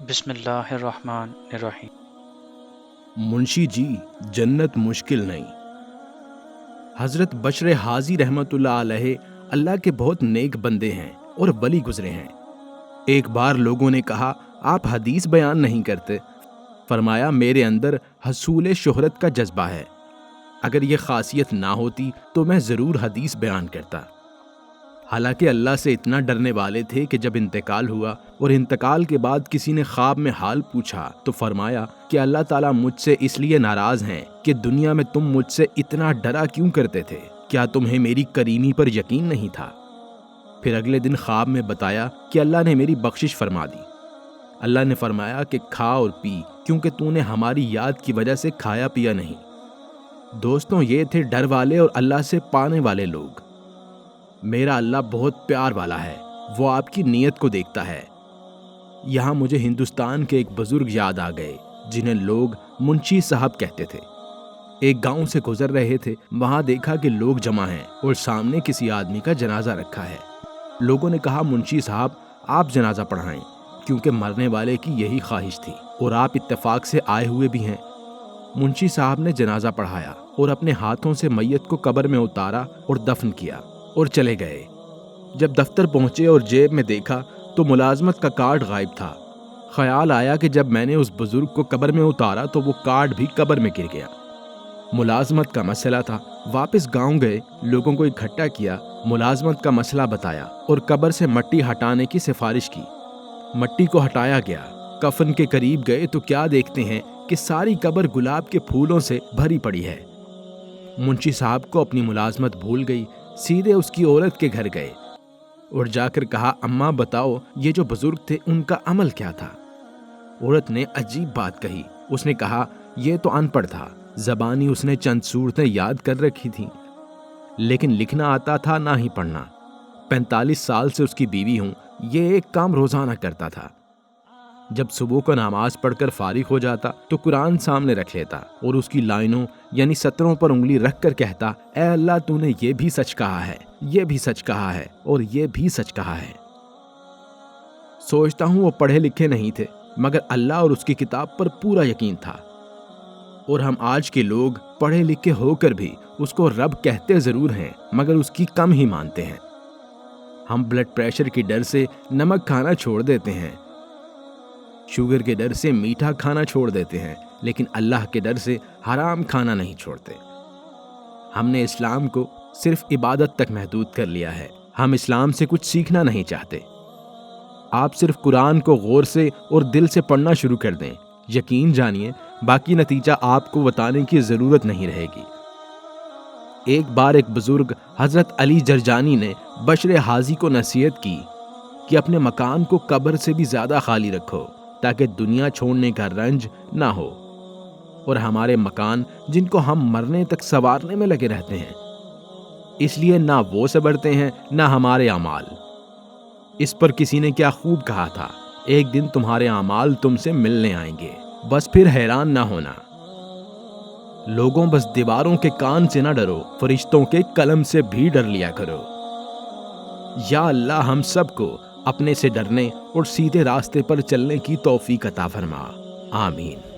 بسم اللہ الرحمن الرحیم۔ منشی جی، جنت مشکل نہیں۔ حضرت بشر حازی رحمت اللہ علیہ اللہ کے بہت نیک بندے ہیں اور ولی گزرے ہیں۔ ایک بار لوگوں نے کہا آپ حدیث بیان نہیں کرتے۔ فرمایا میرے اندر حصول شہرت کا جذبہ ہے، اگر یہ خاصیت نہ ہوتی تو میں ضرور حدیث بیان کرتا۔ حالانکہ اللہ سے اتنا ڈرنے والے تھے کہ جب انتقال ہوا اور انتقال کے بعد کسی نے خواب میں حال پوچھا تو فرمایا کہ اللہ تعالیٰ مجھ سے اس لیے ناراض ہیں کہ دنیا میں تم مجھ سے اتنا ڈرا کیوں کرتے تھے؟ کیا تمہیں میری کریمی پر یقین نہیں تھا؟ پھر اگلے دن خواب میں بتایا کہ اللہ نے میری بخشش فرما دی۔ اللہ نے فرمایا کہ کھا اور پی، کیونکہ تو نے ہماری یاد کی وجہ سے کھایا پیا نہیں۔ دوستوں، یہ تھے ڈر والے اور اللہ سے پانے والے لوگ۔ میرا اللہ بہت پیار والا ہے، وہ آپ کی نیت کو دیکھتا ہے۔ یہاں مجھے ہندوستان کے ایک بزرگ یاد آ گئے جنہیں لوگ منشی صاحب کہتے تھے۔ ایک گاؤں سے گزر رہے تھے، وہاں دیکھا کہ لوگ جمع ہیں اور سامنے کسی آدمی کا جنازہ رکھا ہے۔ لوگوں نے کہا منشی صاحب آپ جنازہ پڑھائیں، کیونکہ مرنے والے کی یہی خواہش تھی اور آپ اتفاق سے آئے ہوئے بھی ہیں۔ منشی صاحب نے جنازہ پڑھایا اور اپنے ہاتھوں سے میت کو قبر میں اتارا اور دفن کیا اور چلے گئے۔ جب دفتر پہنچے اور جیب میں دیکھا تو ملازمت کا کارڈ غائب تھا۔ خیال آیا کہ جب میں نے اس بزرگ کو قبر میں اتارا تو وہ کارڈ بھی قبر میں گر گیا۔ ملازمت کا مسئلہ تھا۔ واپس گاؤں گئے، لوگوں کو اکٹھا کیا، ملازمت کا مسئلہ بتایا اور قبر سے مٹی ہٹانے کی سفارش کی۔ مٹی کو ہٹایا گیا۔ کفن کے قریب گئے تو کیا دیکھتے ہیں کہ ساری قبر گلاب کے پھولوں سے بھری پڑی ہے۔ منشی صاحب کو اپنی ملازمت بھول گئی، سیدھے اس کی عورت کے گھر گئے اور جا کر کہا اماں بتاؤ یہ جو بزرگ تھے ان کا عمل کیا تھا؟ عورت نے عجیب بات کہی۔ اس نے کہا یہ تو ان پڑھ تھا، زبانی اس نے چند صورتیں یاد کر رکھی تھیں، لیکن لکھنا آتا تھا نہ ہی پڑھنا۔ 45 سال سے اس کی بیوی ہوں، یہ ایک کام روزانہ کرتا تھا۔ جب صبح کو نماز پڑھ کر فارغ ہو جاتا تو قرآن سامنے رکھ لیتا اور اس کی لائنوں یعنی سطروں پر انگلی رکھ کر کہتا اے اللہ تو نے یہ بھی سچ کہا ہے، یہ بھی سچ کہا ہے اور یہ بھی سچ کہا ہے۔ سوچتا ہوں وہ پڑھے لکھے نہیں تھے، مگر اللہ اور اس کی کتاب پر پورا یقین تھا۔ اور ہم آج کے لوگ پڑھے لکھے ہو کر بھی اس کو رب کہتے ضرور ہیں مگر اس کی کم ہی مانتے ہیں۔ ہم بلڈ پریشر کے ڈر سے نمک کھانا چھوڑ دیتے ہیں، شوگر کے ڈر سے میٹھا کھانا چھوڑ دیتے ہیں، لیکن اللہ کے ڈر سے حرام کھانا نہیں چھوڑتے۔ ہم نے اسلام کو صرف عبادت تک محدود کر لیا ہے، ہم اسلام سے کچھ سیکھنا نہیں چاہتے۔ آپ صرف قرآن کو غور سے اور دل سے پڑھنا شروع کر دیں، یقین جانیے باقی نتیجہ آپ کو بتانے کی ضرورت نہیں رہے گی۔ ایک بار ایک بزرگ حضرت علی جرجانی نے بشر حازی کو نصیحت کی کہ اپنے مکان کو قبر سے بھی زیادہ خالی رکھو تاکہ دنیا چھوڑنے کا رنج نہ ہو، اور ہمارے مکان جن کو ہم مرنے تک سنوارنے میں لگے رہتے ہیں، اس لیے نہ وہ سنورتے ہیں نہ ہمارے اعمال۔ اس پر کسی نے کیا خوب کہا تھا، ایک دن تمہارے اعمال تم سے ملنے آئیں گے، بس پھر حیران نہ ہونا۔ لوگوں بس دیواروں کے کان سے نہ ڈرو، فرشتوں کے قلم سے بھی ڈر لیا کرو۔ یا اللہ ہم سب کو اپنے سے ڈرنے اور سیدھے راستے پر چلنے کی توفیق عطا فرما، آمین۔